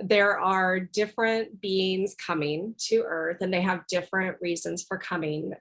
there are different beings coming to Earth, and they have different reasons for coming.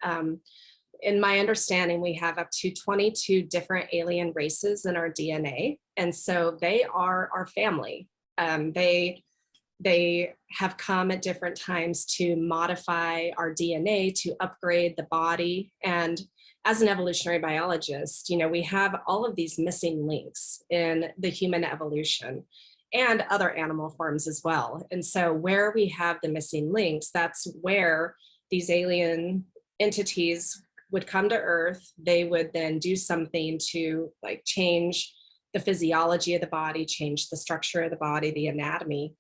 In my understanding, we have up to 22 different alien races in our DNA. And so they are our family. They have come at different times to modify our DNA, to upgrade the body. And as an evolutionary biologist, we have all of these missing links in the human evolution and other animal forms as well. And so where we have the missing links, that's where these alien entities would come to Earth. They would then do something to change the physiology of the body, change the structure of the body, the anatomy.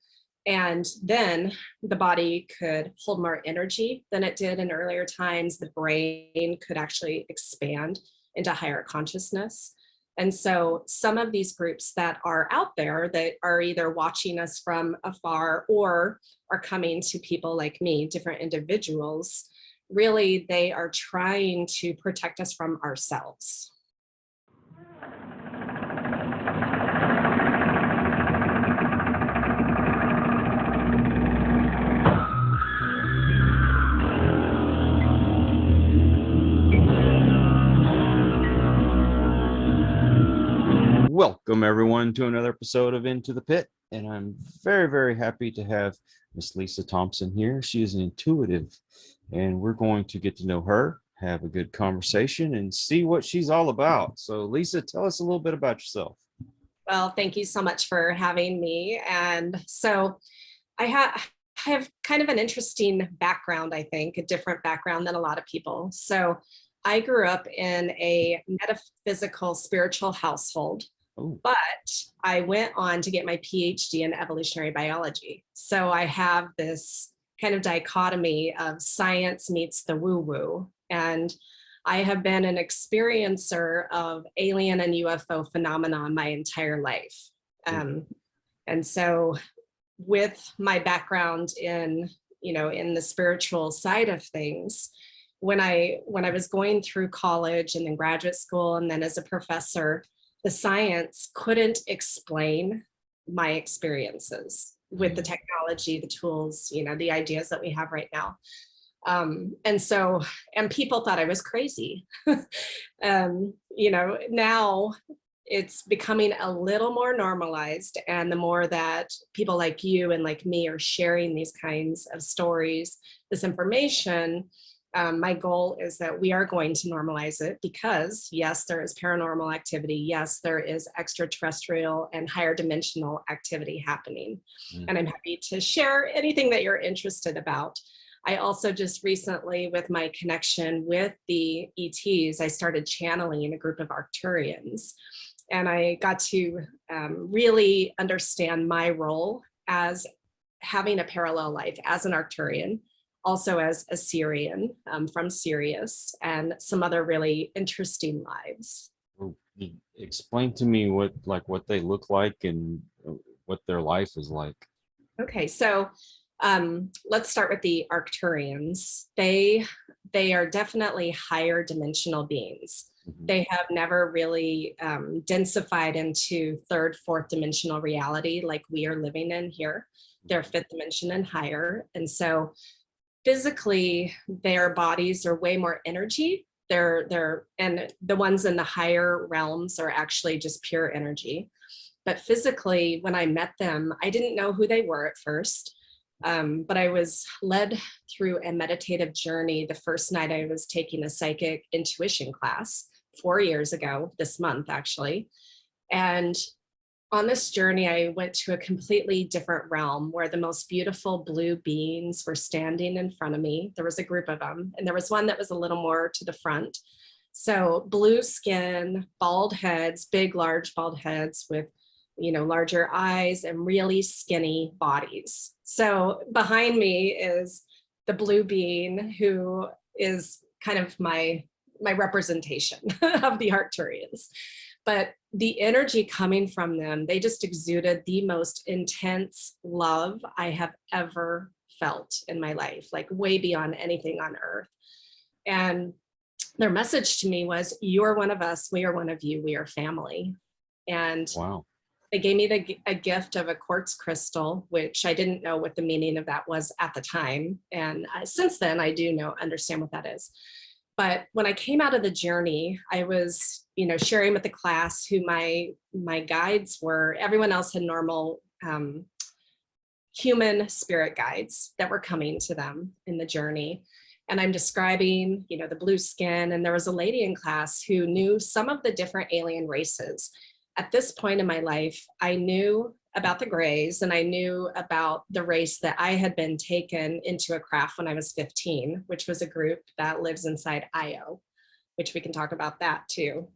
And then the body could hold more energy than it did in earlier times. The brain could actually expand into higher consciousness. And so some of these groups that are out there that are either watching us from afar or are coming to people like me, different individuals, really they are trying to protect us from ourselves. Welcome everyone to another episode of Into the Pit, and I'm very, very happy to have Miss Lisa Thompson here. She is an intuitive, and we're going to get to know her, have a good conversation, and see what she's all about. So Lisa, tell us a little bit about yourself. Well, thank you so much for having me. And so I have kind of an interesting background, I think, a different background than a lot of people. So I grew up in a metaphysical spiritual household. Ooh. But I went on to get my PhD in evolutionary biology. So I have this kind of dichotomy of science meets the woo-woo. And I have been an experiencer of alien and UFO phenomena my entire life. And so with my background in the spiritual side of things, when I was going through college and then graduate school and then as a professor, the science couldn't explain my experiences with the technology, the tools, the ideas that we have right now. And people thought I was crazy. Now it's becoming a little more normalized. And the more that people like you and like me are sharing these kinds of stories, this information, my goal is that we are going to normalize it because yes, there is paranormal activity. Yes, there is extraterrestrial and higher dimensional activity happening. And I'm happy to share anything that you're interested about. I also just recently, with my connection with the ETs, I started channeling a group of Arcturians. And I got to really understand my role as having a parallel life as an Arcturian, also as a Syrian from Sirius, and some other really interesting lives. Explain to me what they look like and what their life is like. Okay, so let's start with the Arcturians. They are definitely higher dimensional beings. Mm-hmm. They have never really densified into third, fourth dimensional reality like we are living in here. They're fifth dimension and higher. And so physically, their bodies are way more energy. And the ones in the higher realms are actually just pure energy. But physically, when I met them, I didn't know who they were at first. But I was led through a meditative journey the first night I was taking a psychic intuition class 4 years ago, this month actually. And on this journey, I went to a completely different realm where the most beautiful blue beings were standing in front of me. There was a group of them, and there was one that was a little more to the front. So blue skin, bald heads, big, large bald heads with, larger eyes and really skinny bodies. So behind me is the blue being who is kind of my representation of the Arcturians. But the energy coming from them, they just exuded the most intense love I have ever felt in my life, like way beyond anything on earth. And their message to me was, you are one of us, we are one of you, we are family. And wow. They gave me a gift of a quartz crystal, which I didn't know what the meaning of that was at the time. And since then, I do understand what that is. But when I came out of the journey, I was, sharing with the class who my guides were. Everyone else had normal human spirit guides that were coming to them in the journey. And I'm describing, the blue skin. And there was a lady in class who knew some of the different alien races. At this point in my life, I knew about the Greys, and I knew about the race that I had been taken into a craft when I was 15, which was a group that lives inside Io, which we can talk about that too.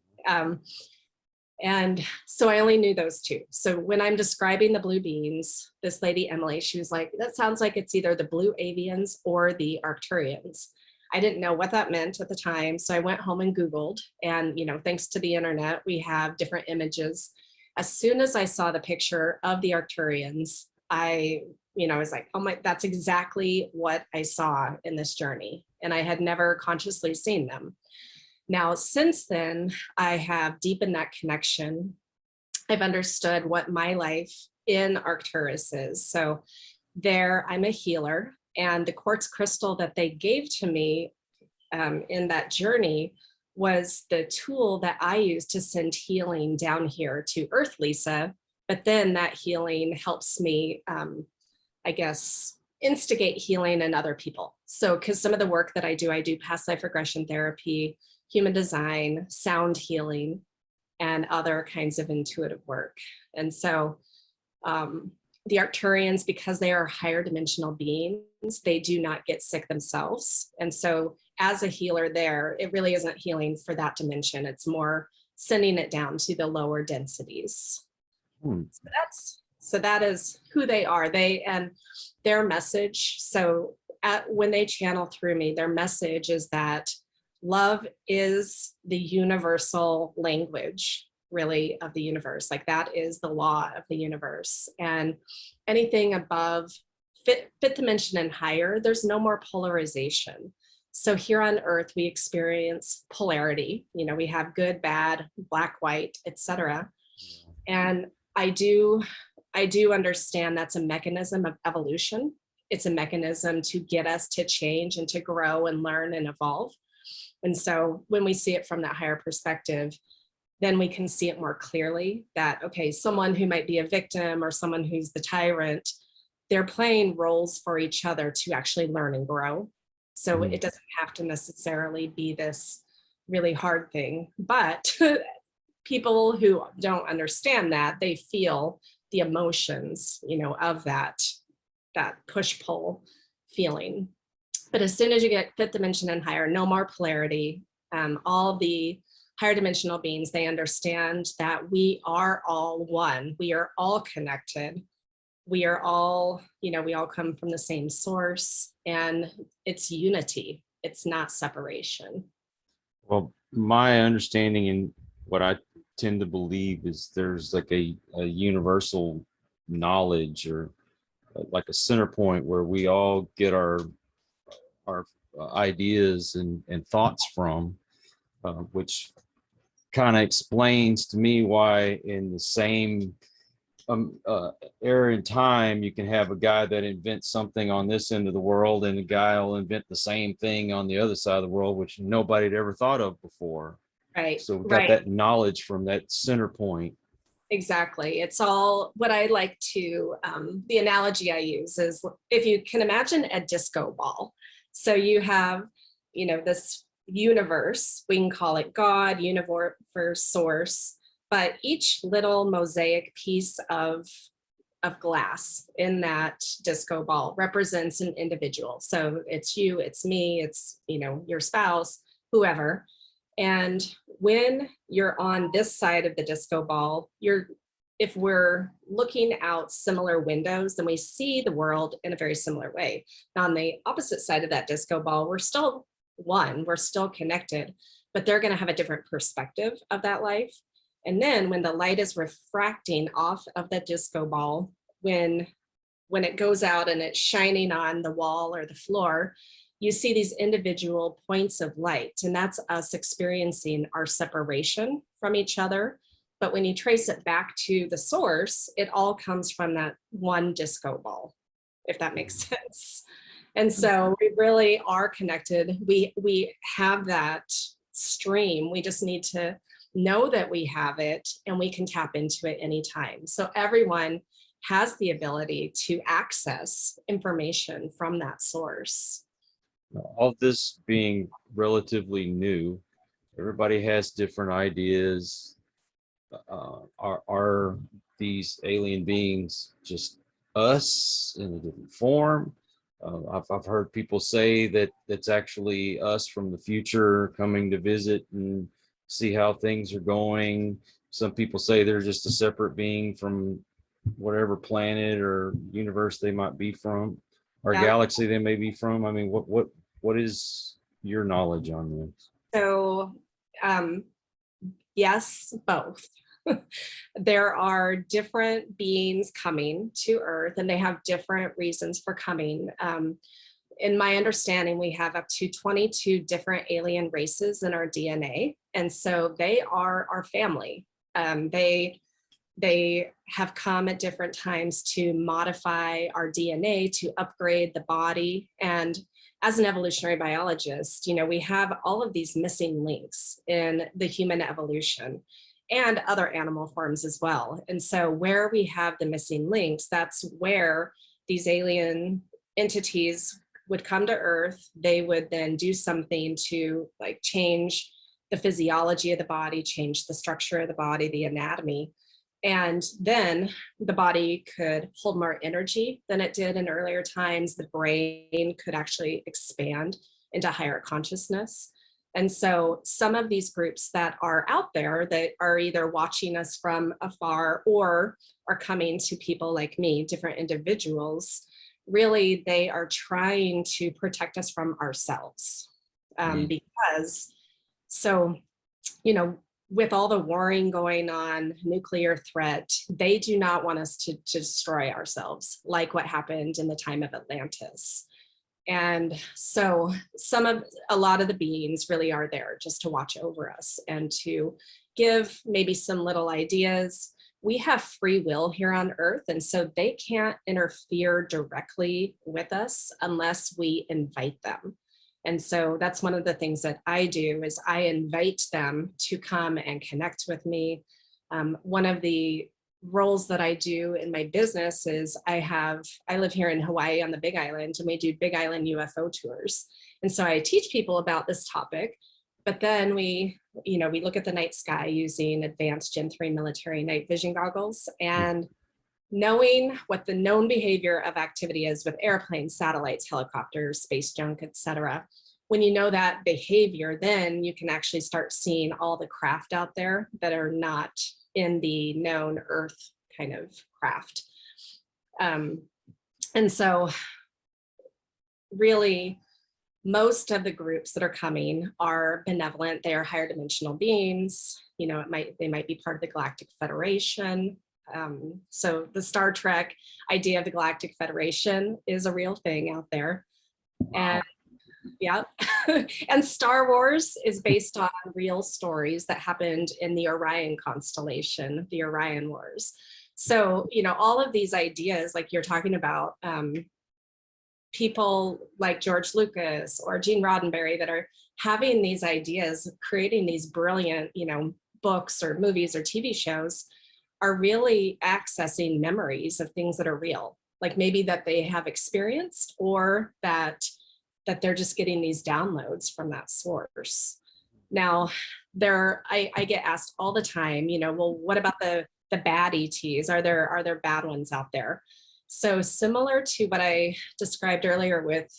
And so I only knew those two. So when I'm describing the blue beings, this lady, Emily, she was like, that sounds like it's either the blue avians or the Arcturians. I didn't know what that meant at the time. So I went home and Googled, and, thanks to the internet, we have different images. As soon as I saw the picture of the Arcturians, I was like, oh my, that's exactly what I saw in this journey. And I had never consciously seen them. Now, since then, I have deepened that connection. I've understood what my life in Arcturus is. So there, I'm a healer. And the quartz crystal that they gave to me in that journey was the tool that I use to send healing down here to Earth, Lisa. But then that healing helps me, instigate healing in other people. So, because some of the work that I do past life regression therapy, human design, sound healing, and other kinds of intuitive work. And so, the Arcturians, because they are higher dimensional beings, they do not get sick themselves. And so as a healer there, it really isn't healing for that dimension. It's more sending it down to the lower densities. So that is who they are. They and their message. So when they channel through me, their message is that love is the universal language, really, of the universe. Like, that is the law of the universe. And anything above fifth dimension and higher, there's no more polarization. So here on Earth, we experience polarity. We have good, bad, black, white, etc. And I do understand that's a mechanism of evolution. It's a mechanism to get us to change and to grow and learn and evolve. And so when we see it from that higher perspective, then we can see it more clearly that, okay, someone who might be a victim or someone who's the tyrant, they're playing roles for each other to actually learn and grow. So it doesn't have to necessarily be this really hard thing, but people who don't understand that, they feel the emotions, of that push-pull feeling. But as soon as you get fifth dimension and higher, no more polarity. All the higher dimensional beings, they understand that we are all one. We are all connected. We are all, we all come from the same source, and it's unity. It's not separation. Well, my understanding and what I tend to believe is there's like a universal knowledge, or like a center point where we all get our ideas and thoughts from, which kind of explains to me why in the same era in time, you can have a guy that invents something on this end of the world, and a guy will invent the same thing on the other side of the world, which nobody had ever thought of before. Right. So we got that knowledge from that center point. Exactly. It's all what I like to, the analogy I use is, if you can imagine a disco ball. So you have, this universe, we can call it God, universe, source, but each little mosaic piece of glass in that disco ball represents an individual. So it's you, it's me, it's, your spouse, whoever. And when you're on this side of the disco ball, if we're looking out similar windows, then we see the world in a very similar way. Now, on the opposite side of that disco ball, we're still one, we're still connected, but they're going to have a different perspective of that life. And then when the light is refracting off of the disco ball, when it goes out and it's shining on the wall or the floor, you see these individual points of light, and that's us experiencing our separation from each other, But when you trace it back to the source, it all comes from that one disco ball, if that makes sense. And so we really are connected. We have that stream. We just need to know that we have it, and we can tap into it anytime. So everyone has the ability to access information from that source. All this being relatively new, everybody has different ideas. Are these alien beings just us in a different form? I've heard people say that it's actually us from the future coming to visit and see how things are going. Some people say they're just a separate being from whatever planet or universe they might be from, or Yeah. galaxy they may be from. I mean, what is your knowledge on this? So yes, both. There are different beings coming to Earth, and they have different reasons for coming. In my understanding, we have up to 22 different alien races in our DNA. And so they are our family. They have come at different times to modify our DNA, to upgrade the body. And as an evolutionary biologist, you know, we have all of these missing links in the human evolution and other animal forms as well. And so where we have the missing links, that's where these alien entities would come to Earth. They would then do something to like change the physiology of the body, change the structure of the body, the anatomy. And then the body could hold more energy than it did in earlier times. The brain could actually expand into higher consciousness. And so some of these groups that are out there that are either watching us from afar or are coming to people like me, different individuals, really they are trying to protect us from ourselves. Because, so, you know, with all the warring going on, nuclear threat, they do not want us to destroy ourselves, like what happened in the time of Atlantis. And so a lot of the beings really are there just to watch over us and to give maybe some little ideas. We have free will here on Earth, and so they can't interfere directly with us unless we invite them. And so that's one of the things that I do is I invite them to come and connect with me. One of the roles that I do in my business is I live here in Hawaii on the Big Island, and we do Big Island UFO tours. And so I teach people about this topic, but then we look at the night sky using advanced Gen 3 military night vision goggles, and knowing what the known behavior of activity is with airplanes, satellites, helicopters, space junk, etc. When you know that behavior, then you can actually start seeing all the craft out there that are not in the known Earth kind of craft. And so really, most of the groups that are coming are benevolent. They are higher dimensional beings. You know, they might be part of the Galactic Federation. So the Star Trek idea of the Galactic Federation is a real thing out there. Wow. And yeah, and Star Wars is based on real stories that happened in the Orion constellation, the Orion Wars. So, you know, all of these ideas, like you're talking about, people like George Lucas or Gene Roddenberry that are having these ideas, creating these brilliant, you know, books or movies or TV shows, are really accessing memories of things that are real, like maybe that they have experienced, or that they're just getting these downloads from that source. Now, I get asked all the time, you know, well, what about the bad ETs? Are there bad ones out there? So similar to what I described earlier with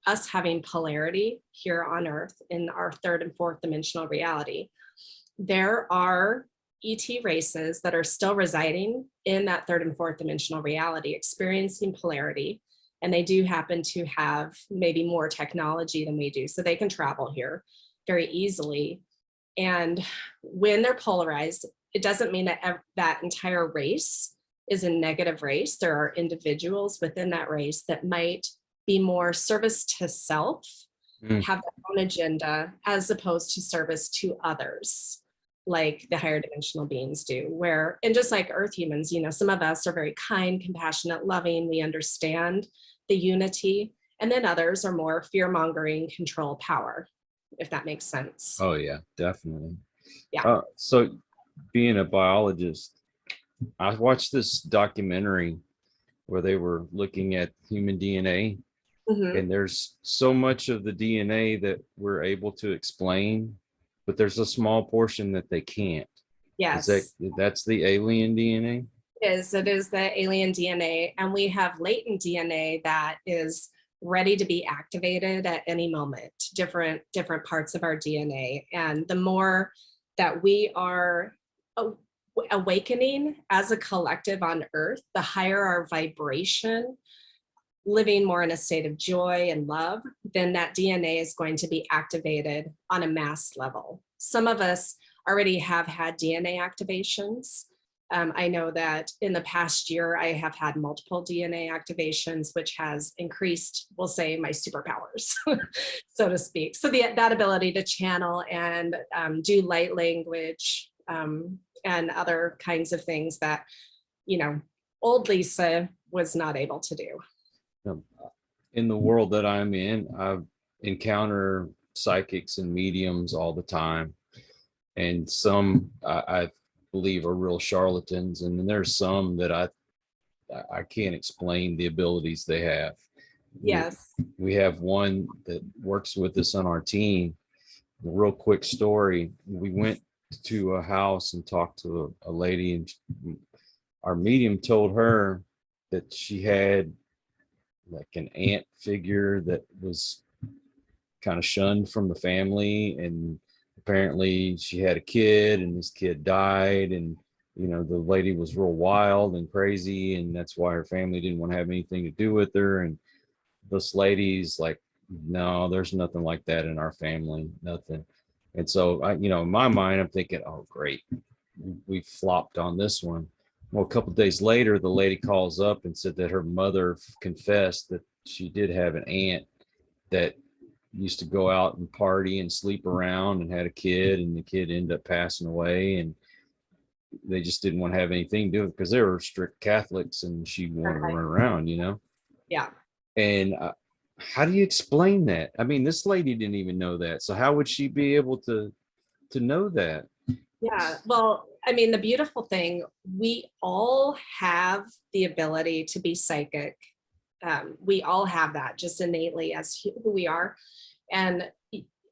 us having polarity here on Earth in our third and fourth dimensional reality, there are ET races that are still residing in that third and fourth dimensional reality, experiencing polarity. And they do happen to have maybe more technology than we do. So they can travel here very easily. And when they're polarized, it doesn't mean that that entire race is a negative race. There are individuals within that race that might be more service to self, have their own agenda, as opposed to service to others. like the higher dimensional beings do, and just like Earth humans, some of us are very kind, compassionate, loving, we understand the unity, and then others are more fear-mongering, control, power, if that makes sense. Oh yeah, definitely. Yeah. So being a biologist, I watched this documentary where they were looking at human DNA, and there's so much of the DNA that we're able to explain, but there's a small portion that they can't. Yes. That's the alien DNA? It is the alien DNA, and we have latent DNA that is ready to be activated at any moment, different parts of our DNA. And the more that we are awakening as a collective on Earth, the higher our vibration, living more in a state of joy and love, then that DNA is going to be activated on a mass level. Some of us already have had DNA activations. I know that in the past year, I have had multiple DNA activations, which has increased, we'll say, my superpowers, so to speak. So that ability to channel and do light language and other kinds of things that, old Lisa was not able to do. In the world that I'm in, I encounter psychics and mediums all the time. And some I believe are real charlatans. And then there's some that I can't explain the abilities they have. Yes. We have one that works with us on our team. A real quick story. We went to a house and talked to a lady, and our medium told her that she had like an aunt figure that was kind of shunned from the family, and apparently she had a kid, and this kid died, and the lady was real wild and crazy, and that's why her family didn't want to have anything to do with her. And this lady's like, no, there's nothing like that in our family, nothing. And so in my mind, I'm thinking, oh great, we flopped on this one. Well, a couple of days later, the lady calls up and said that her mother confessed that she did have an aunt that used to go out and party and sleep around and had a kid, and the kid ended up passing away, and they just didn't want to have anything to do with it because they were strict Catholics, and she wanted to run around, Yeah. And how do you explain that? I mean, this lady didn't even know that. So how would she be able to know that? Yeah. Well, I mean, the beautiful thing, we all have the ability to be psychic. We all have that just innately as who we are. And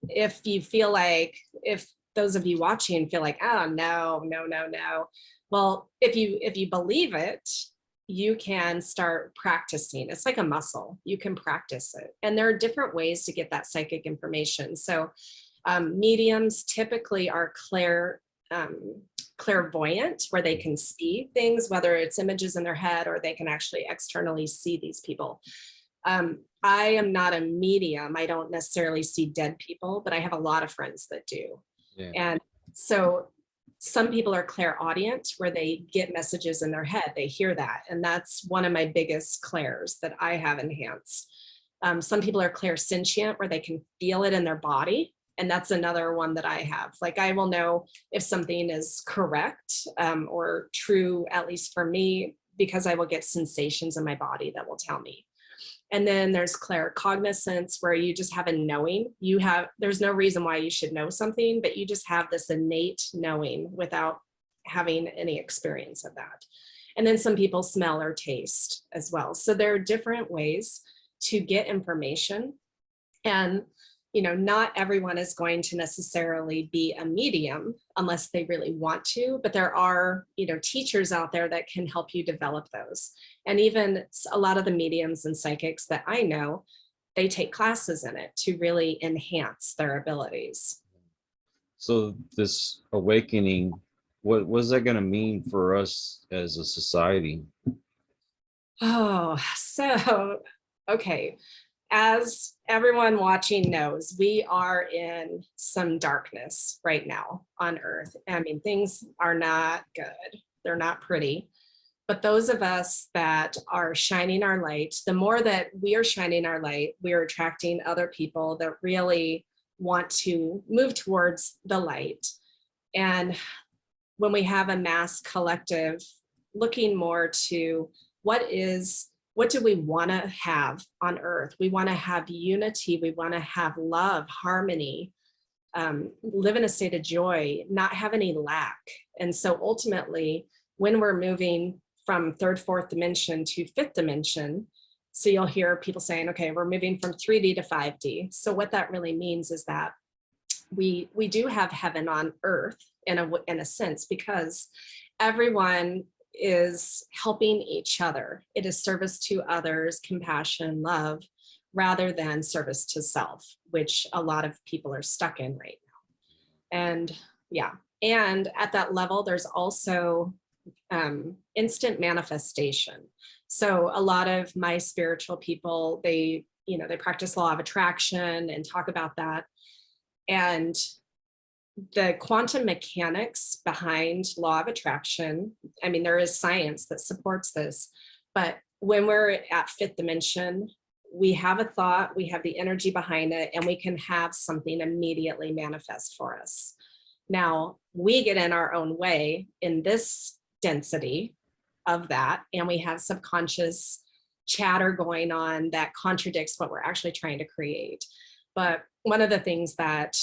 if you feel like, if those of you watching feel like, oh, no. Well, if you believe it, you can start practicing. It's like a muscle. You can practice it. And there are different ways to get that psychic information. So mediums typically are clairvoyant, where they can see things, whether it's images in their head or they can actually externally see these people. I am not a medium. I don't necessarily see dead people, but I have a lot of friends that do. Yeah. And so some people are clairaudient, where they get messages in their head, they hear that. And that's one of my biggest clairs that I have enhanced. Some people are clairsentient, where they can feel it in their body. And that's another one that I have. Like, I will know if something is correct or true, at least for me, because I will get sensations in my body that will tell me. And then there's claircognizance, where you just have a knowing. There's no reason why you should know something, but you just have this innate knowing without having any experience of that. And then some people smell or taste as well. So there are different ways to get information. And not everyone is going to necessarily be a medium unless they really want to, but there are, teachers out there that can help you develop those. And even a lot of the mediums and psychics that I know, they take classes in it to really enhance their abilities. So this awakening, what was that going to mean for us as a society? Oh, so, okay. As everyone watching knows, we are in some darkness right now on Earth. I mean, things are not good. They're not pretty. But those of us that are shining our light, the more that we are shining our light, we are attracting other people that really want to move towards the light And when we have a mass collective looking more to what do we want to have on earth? We want to have unity. We want to have love, harmony, live in a state of joy, not have any lack. And so ultimately, when we're moving from third, fourth dimension to fifth dimension, so you'll hear people saying, okay, we're moving from 3D to 5D. So what that really means is that we do have heaven on earth in a sense, because everyone is helping each other. It is service to others, compassion, love, rather than service to self, which a lot of people are stuck in right now. And yeah, and at that level, there's also instant manifestation. So a lot of my spiritual people, they practice law of attraction and talk about that. And the quantum mechanics behind law of attraction, I mean, there is science that supports this, but when we're at fifth dimension, we have a thought, we have the energy behind it, and we can have something immediately manifest for us. Now, we get in our own way in this density of that, and we have subconscious chatter going on that contradicts what we're actually trying to create. But one of the things that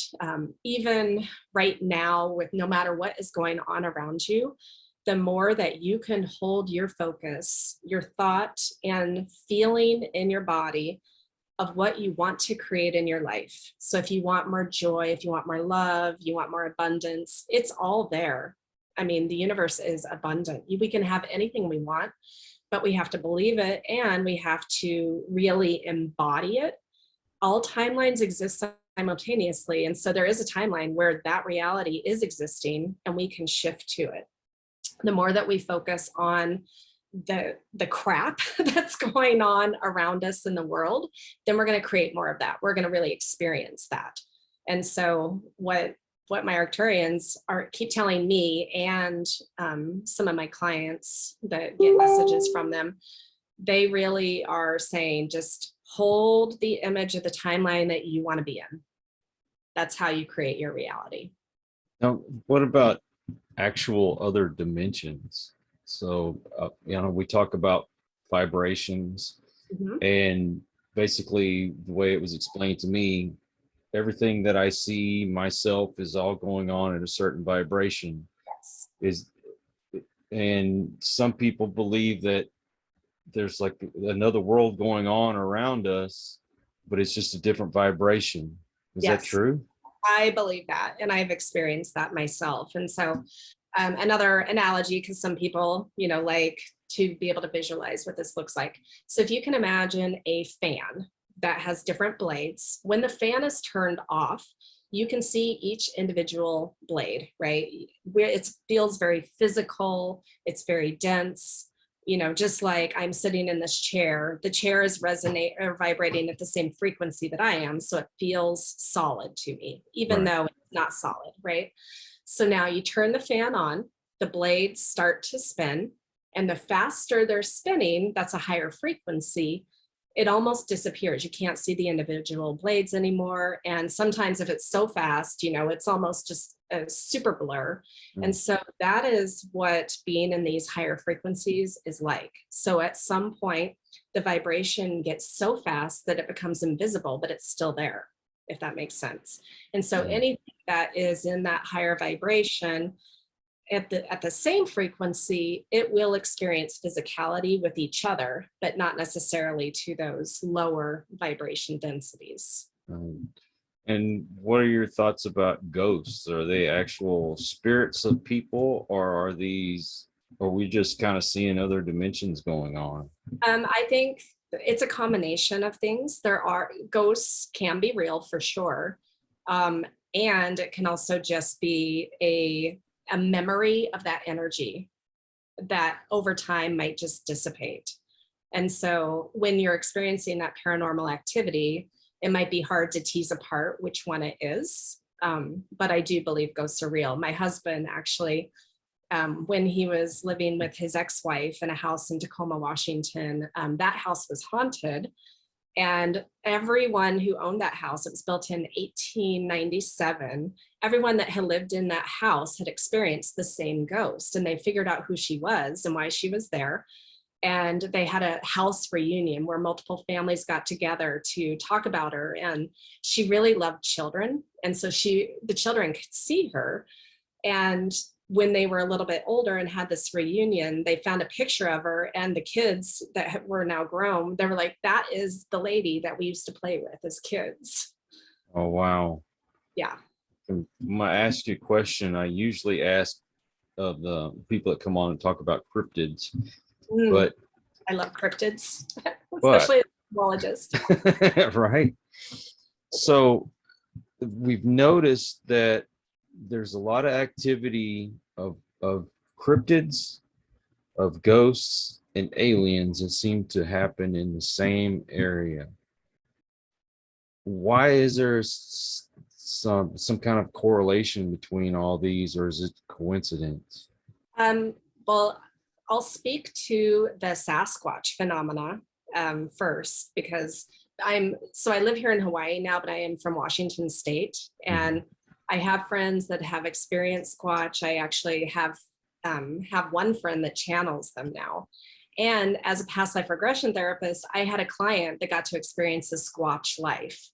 even right now, with no matter what is going on around you, the more that you can hold your focus, your thought and feeling in your body of what you want to create in your life. So if you want more joy, if you want more love, you want more abundance, it's all there. I mean, the universe is abundant. We can have anything we want, but we have to believe it, and we have to really embody it. All timelines exist simultaneously. And so there is a timeline where that reality is existing and we can shift to it. The more that we focus on the crap that's going on around us in the world, then we're going to create more of that. We're going to really experience that. And so what my Arcturians keep telling me, and some of my clients that get messages from them, they really are saying, just hold the image of the timeline that you want to be in. That's how you create your reality. Now, what about actual other dimensions? So, we talk about vibrations, and basically the way it was explained to me, everything that I see myself is all going on at a certain vibration. Yes. And some people believe that there's like another world going on around us, but it's just a different vibration. Is that true? I believe that, and I've experienced that myself. And so another analogy, because some people, like to be able to visualize what this looks like. So if you can imagine a fan that has different blades, when the fan is turned off, you can see each individual blade, right? Where it feels very physical, it's very dense. Just like I'm sitting in this chair, the chair is vibrating at the same frequency that I am. So it feels solid to me, even though it's not solid, right? So now you turn the fan on, the blades start to spin, and the faster they're spinning, that's a higher frequency, it almost disappears. You can't see the individual blades anymore. And sometimes if it's so fast, it's almost just a super blur. And so that is what being in these higher frequencies is like. So at some point, the vibration gets so fast that it becomes invisible, but it's still there, if that makes sense. And so anything that is in that higher vibration, at the same frequency, it will experience physicality with each other, but not necessarily to those lower vibration densities. And what are your thoughts about ghosts? Are they actual spirits of people, or are we just kind of seeing other dimensions going on? I think it's a combination of things. Ghosts can be real for sure. And it can also just be a memory of that energy that over time might just dissipate. And so when you're experiencing that paranormal activity, it might be hard to tease apart which one it is. But I do believe ghosts are real. My husband actually, when he was living with his ex-wife in a house in Tacoma, Washington, that house was haunted. And everyone who owned that house, it was built in 1897, everyone that had lived in that house had experienced the same ghost, and they figured out who she was and why she was there. And they had a house reunion where multiple families got together to talk about her. And she really loved children. And so the children could see her. And when they were a little bit older and had this reunion, they found a picture of her, and the kids that were now grown, they were like, that is the lady that we used to play with as kids. Oh, wow. Yeah. I'm going to ask you a question I usually ask of the people that come on and talk about cryptids. But I love cryptids, especially as a biologist. Right. So we've noticed that there's a lot of activity of cryptids, of ghosts, and aliens that seem to happen in the same area. Why is there some kind of correlation between all these, or is it coincidence? Well, I'll speak to the Sasquatch phenomena first, because I live here in Hawaii now, but I am from Washington State, and I have friends that have experienced Squatch. I actually have one friend that channels them now. And as a past life regression therapist, I had a client that got to experience the Squatch life.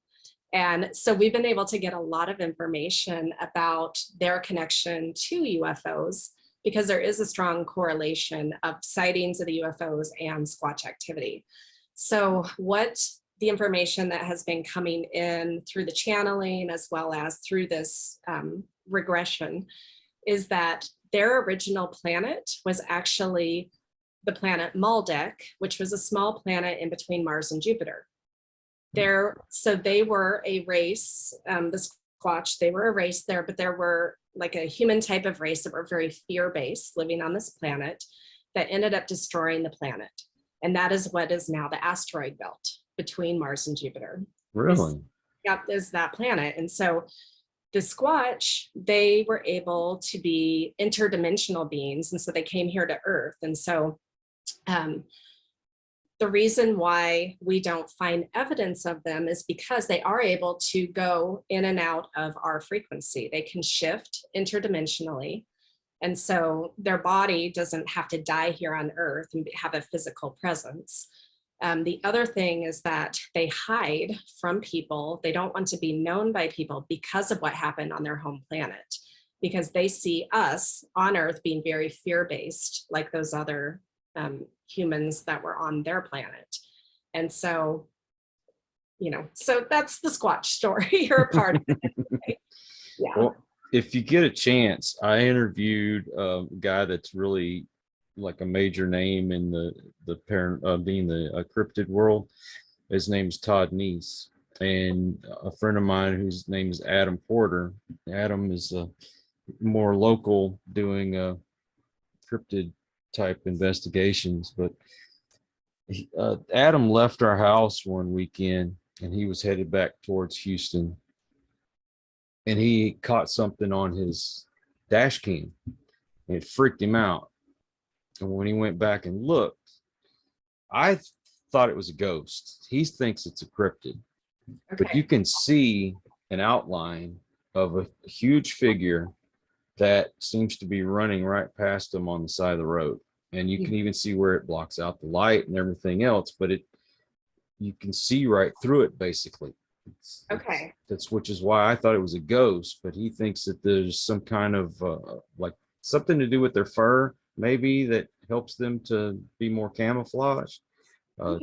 And so we've been able to get a lot of information about their connection to UFOs, because there is a strong correlation of sightings of the UFOs and Squatch activity. So what the information that has been coming in through the channeling as well as through this regression is that their original planet was actually the planet Maldek, which was a small planet in between Mars and Jupiter. So they were a race, the Squatch, they were a race there, but there were like a human type of race that were very fear-based living on this planet that ended up destroying the planet. And that is what is now the asteroid belt between Mars and Jupiter. Really? Is that planet. And so the Squatch, they were able to be interdimensional beings. And so they came here to Earth. And so the reason why we don't find evidence of them is because they are able to go in and out of our frequency. They can shift interdimensionally. And so their body doesn't have to die here on Earth and have a physical presence. The other thing is that they hide from people. They don't want to be known by people because of what happened on their home planet, because they see us on Earth being very fear-based, like those other humans that were on their planet. And so, so that's the Squatch story. You're a part of it. Right? Yeah. Well, if you get a chance, I interviewed a guy that's really like a major name in the parent being the cryptid world. His name's Todd Neese, and a friend of mine whose name is Adam Porter. Adam is more local, doing cryptid type investigations, but Adam left our house one weekend and he was headed back towards Houston, and he caught something on his dash cam and it freaked him out. And when he went back and looked, I thought it was a ghost. He thinks it's a cryptid. Okay. But you can see an outline of a huge figure that seems to be running right past him on the side of the road. And you can even see where it blocks out the light and everything else, but you can see right through it basically. Okay. That's which is why I thought it was a ghost, but he thinks that there's some kind of like something to do with their fur, maybe, that helps them to be more camouflage,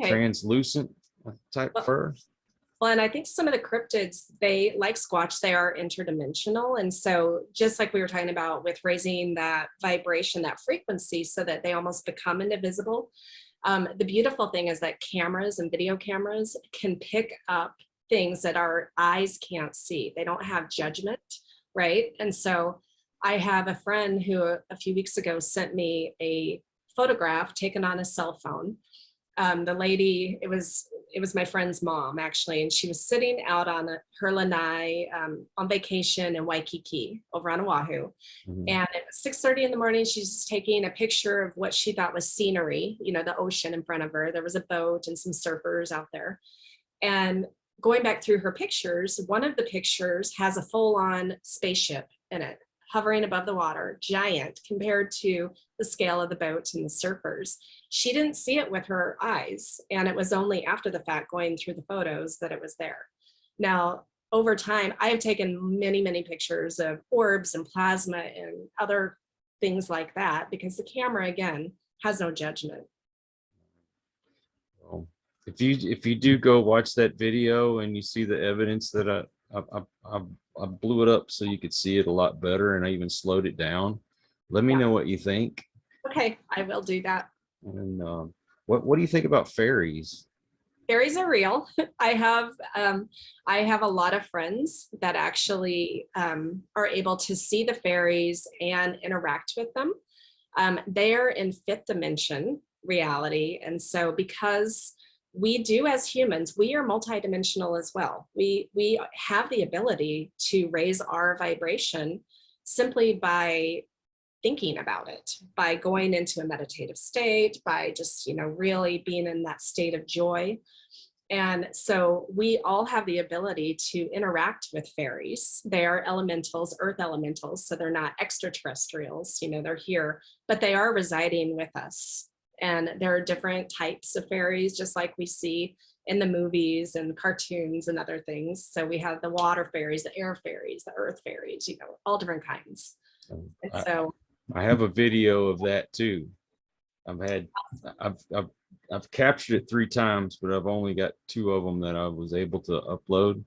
translucent type fur. Well, and I think some of the cryptids, they, like Squatch, they are interdimensional. And so just like we were talking about with raising that vibration, that frequency, so that they almost become indivisible. The beautiful thing is that cameras and video cameras can pick up things that our eyes can't see. They don't have judgment, right? And so I have a friend who a few weeks ago sent me a photograph taken on a cell phone. The lady, it was my friend's mom actually, and she was sitting out on her lanai on vacation in Waikiki over on Oahu. Mm-hmm. And it was 6:30 in the morning. She's taking a picture of what she thought was scenery, the ocean in front of her. There was a boat and some surfers out there. And going back through her pictures, one of the pictures has a full-on spaceship in it, hovering above the water, giant compared to the scale of the boat and the surfers. She didn't see it with her eyes, and it was only after the fact, going through the photos, that it was there. Now, over time, I have taken many, many pictures of orbs and plasma and other things like that, because the camera, again, has no judgment. Well, if you do go watch that video and you see the evidence that I blew it up so you could see it a lot better, and I even slowed it down. Let me know what you think. Okay, I will do that. And what do you think about fairies? Fairies are real. I have a lot of friends that actually are able to see the fairies and interact with them. They are in fifth dimension reality, and so because we do, as humans, we are multidimensional as well. We have the ability to raise our vibration simply by thinking about it, by going into a meditative state, by just, really being in that state of joy. And so we all have the ability to interact with fairies. They are elementals, earth elementals, so they're not extraterrestrials, they're here, but they are residing with us. And there are different types of fairies, just like we see in the movies and cartoons and other things. So we have the water fairies, the air fairies, the earth fairies, all different kinds. And so I have a video of that too. I've captured it 3 times, but I've only got 2 of them that I was able to upload.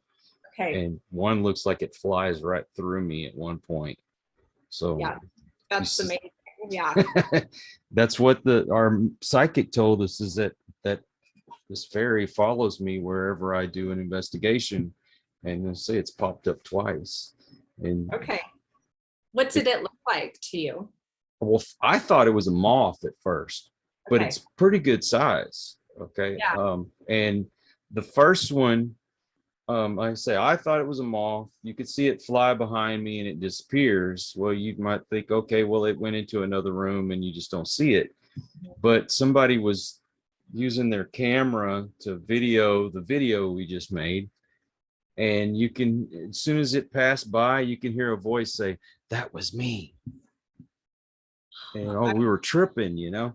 Okay. And one looks like it flies right through me at one point. So yeah, that's amazing. Yeah. That's what our psychic told us, is that this fairy follows me wherever I do an investigation. And they'll say it's popped up twice. And okay. What did it look like to you? Well, I thought it was a moth at first, but Okay. it's pretty good size. Okay. Yeah. And the first one, like I say, I thought it was a moth. You could see it fly behind me and it disappears. Well, you might think, okay, well, it went into another room and you just don't see it. But somebody was using their camera to video the video we just made. And you can, as soon as it passed by, you can hear a voice say, "That was me." And we were tripping, Yeah.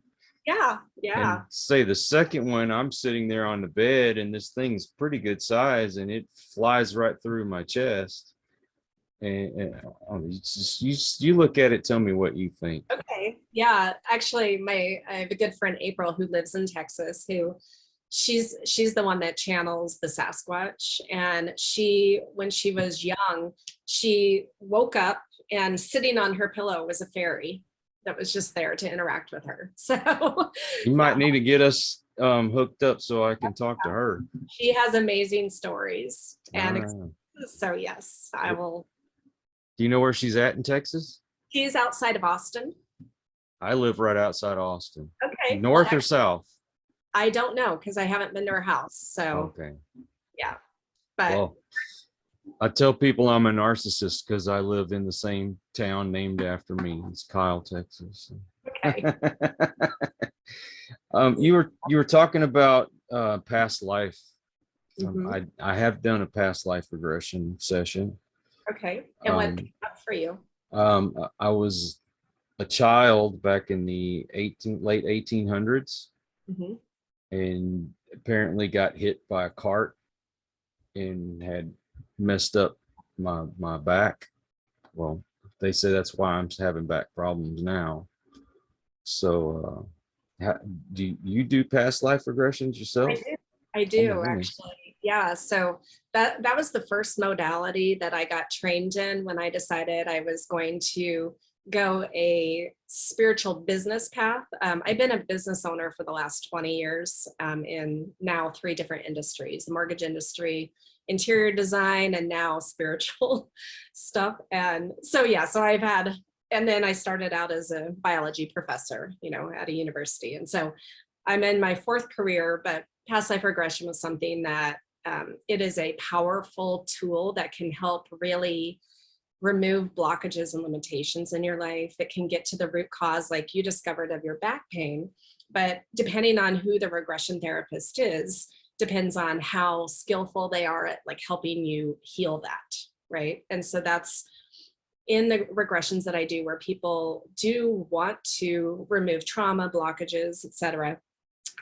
And say the second one, I'm sitting there on the bed and this thing's pretty good size and it flies right through my chest. And you look at it, tell me what you think. Okay. Yeah. Actually, I have a good friend, April, who lives in Texas, who she's the one that channels the Sasquatch. And when she was young, she woke up and sitting on her pillow was a fairy that was just there to interact with her. So you might need to get us hooked up so I can talk to her. She has amazing stories. And so yes, I will. Do you know where she's at in Texas? She's outside of Austin. I live right outside Austin. Okay. North or south? I don't know, because I haven't been to her house. So okay. Yeah. But well, I tell people I'm a narcissist because I live in the same town named after me. It's Kyle, Texas. Okay. You were talking about past life. Mm-hmm. I have done a past life regression session. Okay. And what came up for you? I was a child back in the late 1800s, mm-hmm. and apparently got hit by a cart and had messed up my back. Well, they say that's why I'm having back problems now. So do you do past life regressions yourself? I do actually. Yeah. So that was the first modality that I got trained in when I decided I was going to go a spiritual business path. I've been a business owner for the last 20 years in now 3 different industries: the mortgage industry, interior design, and now spiritual stuff. And so, so I've had, and then I started out as a biology professor, at a university. And so I'm in my 4th career, but past life regression was something that it is a powerful tool that can help really remove blockages and limitations in your life. It can get to the root cause, like you discovered, of your back pain. But depending on who the regression therapist is, depends on how skillful they are at like helping you heal that, right? And so that's in the regressions that I do, where people do want to remove trauma, blockages, etc.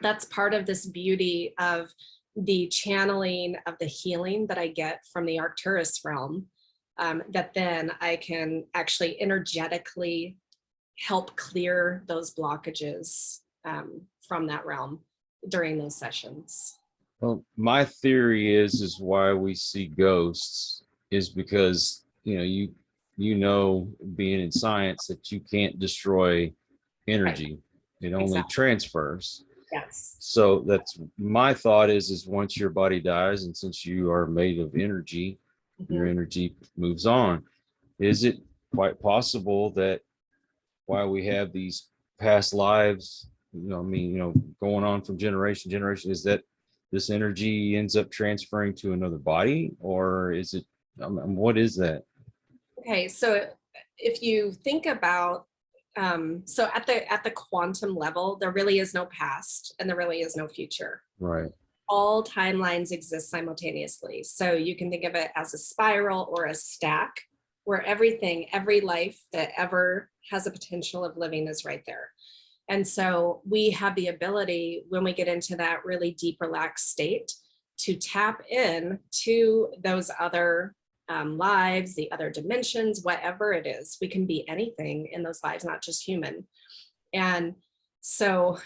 That's part of this beauty of the channeling of the healing that I get from the Arcturus realm, that then I can actually energetically help clear those blockages from that realm during those sessions. Well, my theory is why we see ghosts is because, being in science, that you can't destroy energy. It only Exactly. transfers. Yes. So that's my thought is once your body dies, and since you are made of energy, your energy moves on. Is it quite possible that while we have these past lives, going on from generation to generation, is that this energy ends up transferring to another body, or is it, what is that? Okay, so if you think about, so at the quantum level, there really is no past and there really is no future. Right. All timelines exist simultaneously. So you can think of it as a spiral or a stack, where every life that ever has a potential of living is right there. And so we have the ability, when we get into that really deep, relaxed state, to tap in to those other lives, the other dimensions, whatever it is. We can be anything in those lives, not just human. And so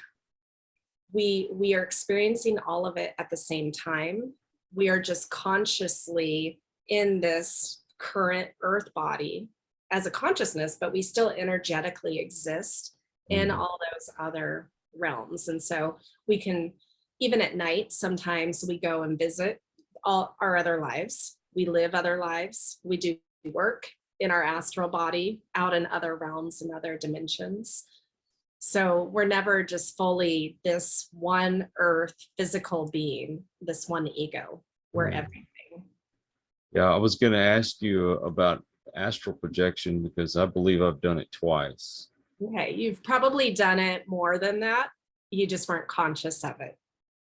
we are experiencing all of it at the same time. We are just consciously in this current earth body as a consciousness, but we still energetically exist in all those other realms. And so we can, even at night, sometimes we go and visit all our other lives. We live other lives. We do work in our astral body out in other realms and other dimensions. So we're never just fully this one earth physical being, this one ego. We're everything. Yeah, I was going to ask you about astral projection because I believe I've done it twice. Okay, you've probably done it more than that. You just weren't conscious of it.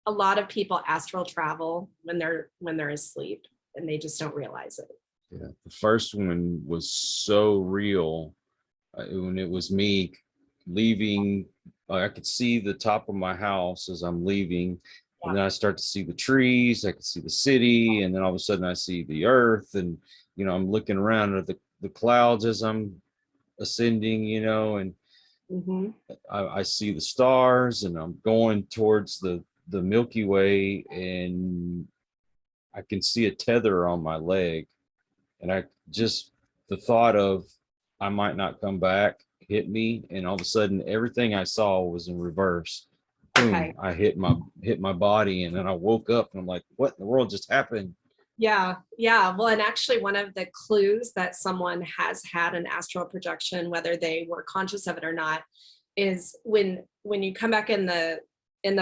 A lot of people astral travel when they're asleep, and they just don't realize it. Yeah, the first one was so real when it was me leaving. I could see the top of my house as I'm leaving, and then I start to see the trees. I could see the city, and then all of a sudden I see the earth, and I'm looking around at the clouds as I'm ascending, and I see the stars, and I'm going towards the Milky Way, and I can see a tether on my leg, and the thought of I might not come back hit me, and all of a sudden everything I saw was in reverse. Boom! Okay. I hit my body, and then I woke up, and I'm like, "What in the world just happened?" Yeah. Well, and actually one of the clues that someone has had an astral projection, whether they were conscious of it or not, is when you come back in the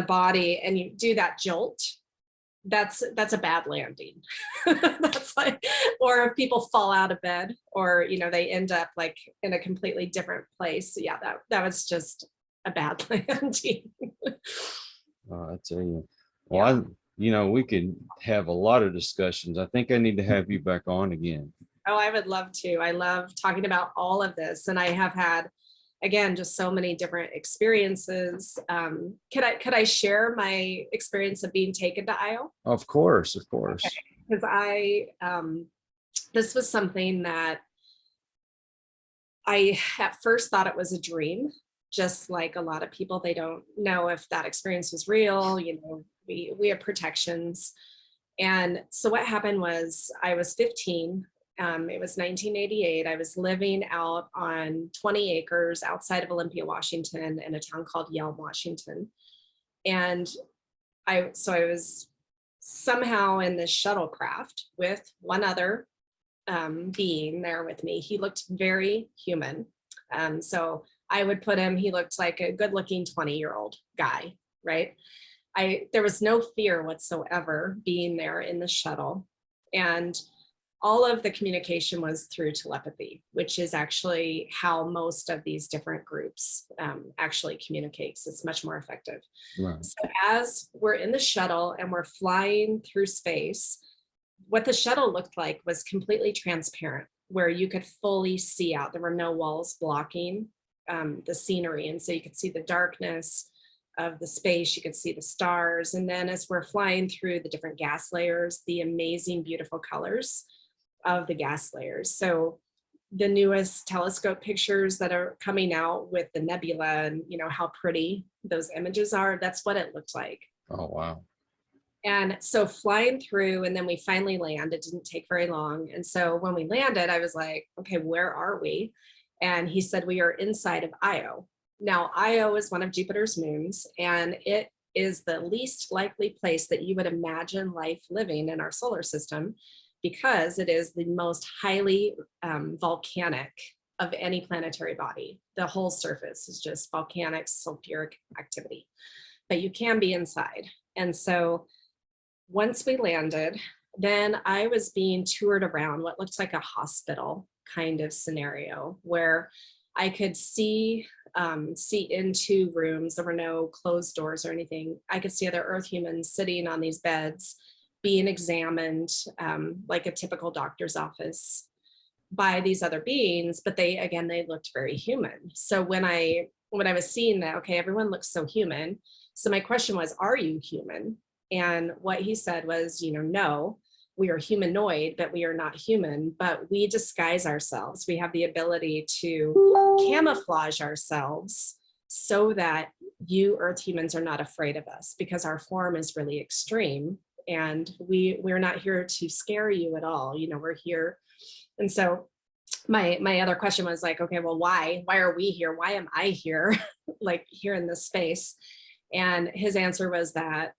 body and you do that jolt, that's a bad landing. That's like, or if people fall out of bed, or they end up like in a completely different place. Yeah, that was just a bad landing. I tell you, well, we could have a lot of discussions. I think I need to have you back on again. Oh, I would love to. I love talking about all of this, and I have had, again, just so many different experiences. Could I share my experience of being taken to Io? Of course. Because this was something that I at first thought it was a dream. Just like a lot of people, they don't know if that experience was real. We have protections. And so what happened was I was 15. It was 1988. I was living out on 20 acres outside of Olympia, Washington, in a town called Yelm, Washington. And I was somehow in this shuttlecraft with one other being there with me. He looked very human. So I would put him, he looked like a good looking 20-year-old guy, right? There was no fear whatsoever being there in the shuttle. And all of the communication was through telepathy, which is actually how most of these different groups actually communicate. So it's much more effective. Right. So as we're in the shuttle and we're flying through space, what the shuttle looked like was completely transparent, where you could fully see out. There were no walls blocking the scenery. And so you could see the darkness of the space, you could see the stars. And then as we're flying through the different gas layers, the amazing, beautiful colors of the gas layers. So the newest telescope pictures that are coming out with the nebula and, you know, how pretty those images are, that's what it looked like. Oh, wow. And so flying through, and then we finally land. It didn't take very long. And so when we landed, I was like, okay, where are we? And he said, we are inside of Io. Now, Io is one of Jupiter's moons, and it is the least likely place that you would imagine life living in our solar system, because it is the most highly volcanic of any planetary body. The whole surface is just volcanic sulfuric activity, but you can be inside. And so once we landed, then I was being toured around what looked like a hospital kind of scenario, where I could see into rooms. There were no closed doors or anything. I could see other Earth humans sitting on these beds, being examined like a typical doctor's office by these other beings, but they looked very human. So when I was seeing that, okay, everyone looks so human. So my question was, are you human? And what he said was, you know, no, we are humanoid, but we are not human, but we disguise ourselves. We have the ability to camouflage ourselves so that you Earth humans are not afraid of us, because our form is really extreme. And we're not here to scare you at all. You know, we're here. And so my other question was like, okay, well, why are we here? Why am I here? Like here in this space? And his answer was that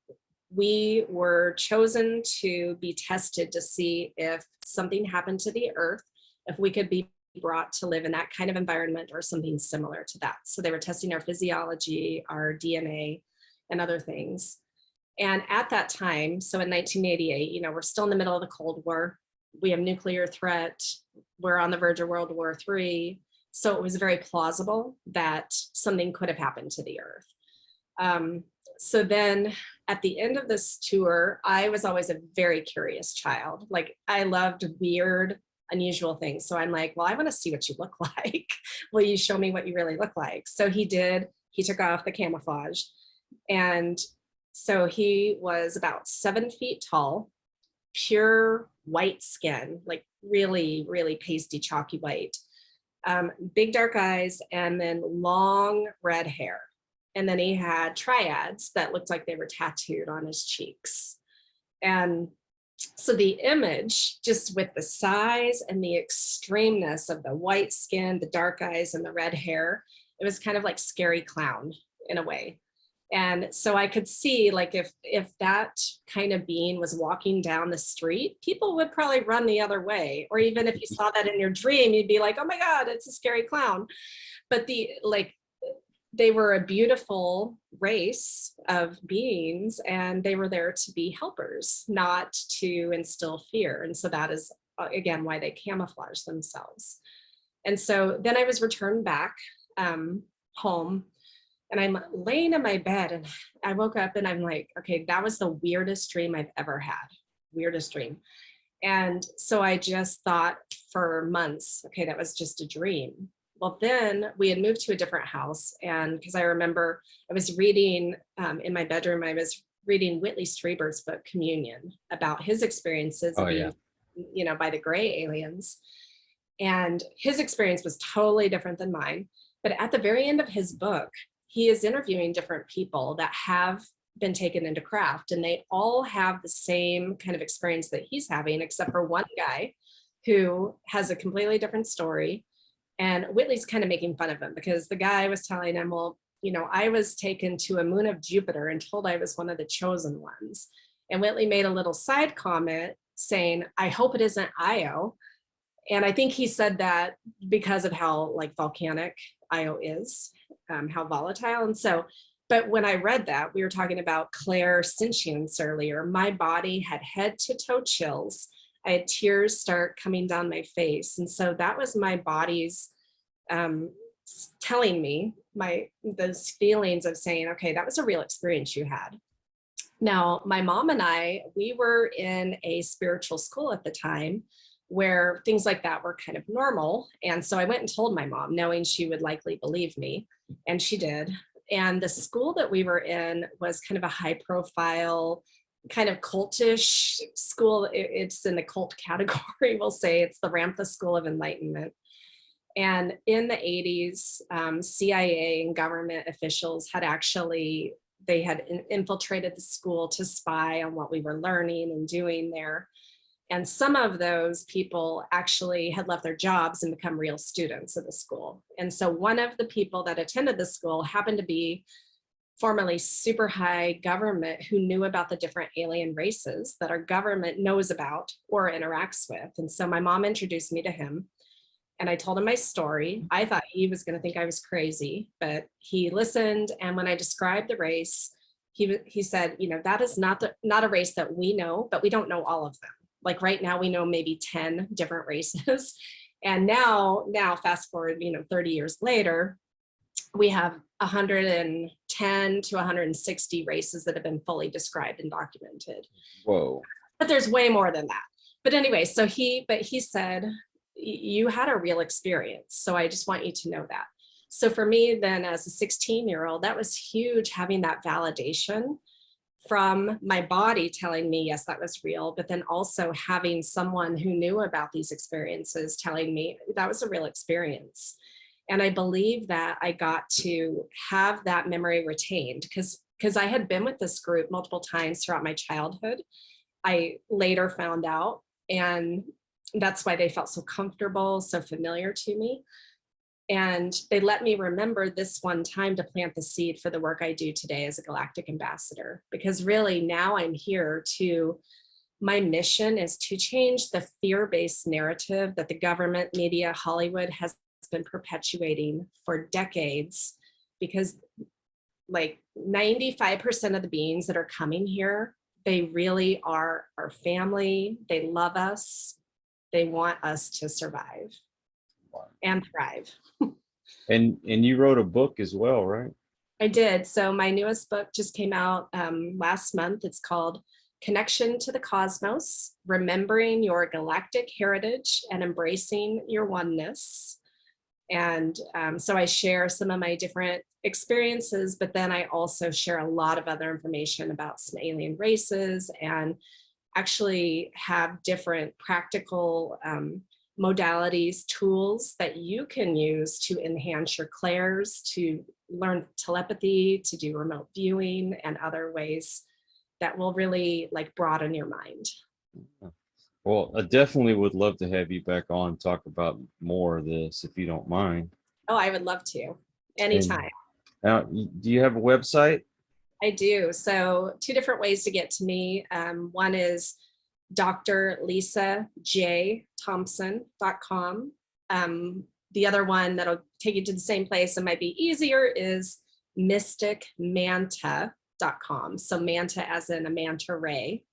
we were chosen to be tested to see if something happened to the Earth, if we could be brought to live in that kind of environment or something similar to that. So they were testing our physiology, our DNA, and other things. And at that time, so in 1988, you know, we're still in the middle of the Cold War. We have nuclear threat. We're on the verge of World War III. So it was very plausible that something could have happened to the Earth. So then at the end of this tour, I was always a very curious child. Like I loved weird, unusual things. So I'm like, well, I want to see what you look like. Will you show me what you really look like? So he did. He took off the camouflage. And so he was about 7 feet tall, pure white skin, like really, really pasty, chalky white, big dark eyes, and then long red hair. And then he had triads that looked like they were tattooed on his cheeks. And so the image, just with the size and the extremeness of the white skin, the dark eyes, and the red hair, it was kind of like Scary Clown in a way. And so I could see, like, if that kind of being was walking down the street, people would probably run the other way. Or even if you saw that in your dream, you'd be like, oh my God, it's a scary clown. But they were a beautiful race of beings, and they were there to be helpers, not to instill fear. And so that is, again, why they camouflage themselves. And so then I was returned back home, and I'm laying in my bed, and I woke up and I'm like, okay, that was the weirdest dream I've ever had. Weirdest dream. And so I just thought for months, okay, that was just a dream. Well, then we had moved to a different house. And because I remember I was reading in my bedroom, I was reading Whitley Strieber's book, Communion, about his experiences being, you know, by the gray aliens. And his experience was totally different than mine. But at the very end of his book, he is interviewing different people that have been taken into craft, and they all have the same kind of experience that he's having, except for one guy who has a completely different story. And Whitley's kind of making fun of him, because the guy was telling him, well, you know, I was taken to a moon of Jupiter and told I was one of the chosen ones. And Whitley made a little side comment saying, I hope it isn't Io. And I think he said that because of how like volcanic Io is, how volatile. And so, but when I read that, we were talking about clairsentience earlier, my body had head to toe chills. I had tears start coming down my face. And so that was my body's telling me those feelings of saying, okay, that was a real experience you had. Now, my mom and I, we were in a spiritual school at the time where things like that were kind of normal. And so I went and told my mom, knowing she would likely believe me, and she did. And the school that we were in was kind of a high profile, kind of cultish school. It's in the cult category, we'll say. It's the Ramtha School of Enlightenment. And in the 80s, CIA and government officials had actually, they had infiltrated the school to spy on what we were learning and doing there. And some of those people actually had left their jobs and become real students of the school. And so one of the people that attended the school happened to be formerly super high government who knew about the different alien races that our government knows about or interacts with. And so my mom introduced me to him. And I told him my story. I thought he was going to think I was crazy, but he listened. And when I described the race, he said, you know, that is not a race that we know, but we don't know all of them. Like right now, we know maybe 10 different races. And now fast forward, 30 years later, we have 110 to 160 races that have been fully described and documented. Whoa. But there's way more than that. But anyway, he said, you had a real experience. So I just want you to know that. So for me then as a 16-year-old, that was huge, having that validation from my body telling me, yes, that was real, but then also having someone who knew about these experiences telling me that was a real experience. And I believe that I got to have that memory retained because I had been with this group multiple times throughout my childhood. I later found out, and that's why they felt so comfortable, so familiar to me. And they let me remember this one time to plant the seed for the work I do today as a Galactic Ambassador. Because really now I'm here my mission is to change the fear-based narrative that the government, media, Hollywood has been perpetuating for decades. Because like 95% of the beings that are coming here, they really are our family. They love us. They want us to survive and thrive. And you wrote a book as well, right? I did. So my newest book just came out last month. It's called Connection to the Cosmos, Remembering Your Galactic Heritage and Embracing Your Oneness. And so I share some of my different experiences, but then I also share a lot of other information about some alien races and actually have different practical modalities, tools that you can use to enhance your clairs, to learn telepathy, to do remote viewing and other ways that will really like broaden your mind. Well, I definitely would love to have you back on and talk about more of this if you don't mind. Oh, I would love to. Anytime. Now, do you have a website? I do. So 2 different ways to get to me. One is drlisajthompson.com. The other one that'll take you to the same place and might be easier is mysticmanta.com. So manta as in a manta ray.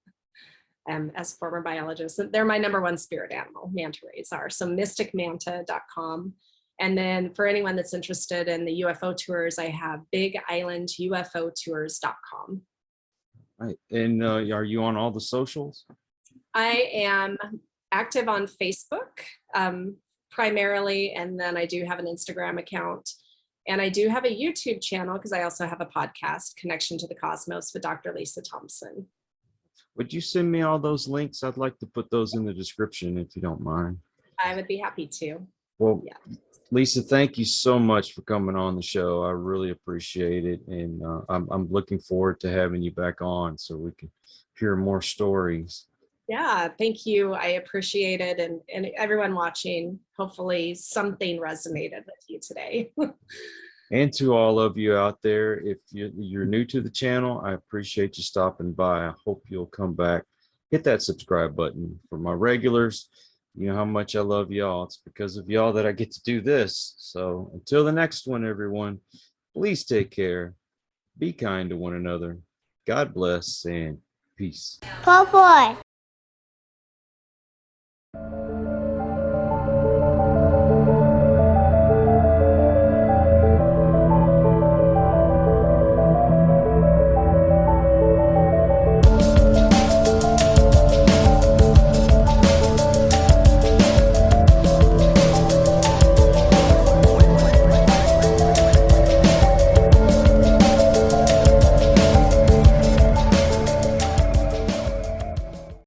As a former biologist, they're my #1 spirit animal, manta rays are. So mysticmanta.com. And then for anyone that's interested in the UFO tours, I have bigislandUFOtours.com. Right. And are you on all the socials? I am active on Facebook primarily, and then I do have an Instagram account. And I do have a YouTube channel because I also have a podcast, Connection to the Cosmos with Dr. Lisa Thompson. Would you send me all those links? I'd like to put those in the description if you don't mind. I would be happy to. Well, yeah. Lisa, thank you so much for coming on the show. I really appreciate it. And I'm looking forward to having you back on so we can hear more stories. Yeah, thank you. I appreciate it. And everyone watching, hopefully something resonated with you today. And to all of you out there, if you're new to the channel, I appreciate you stopping by. I hope you'll come back. Hit that subscribe button. For my regulars, you know how much I love y'all. It's because of y'all that I get to do this. So until the next one, everyone, please take care. Be kind to one another. God bless and peace. Po boy.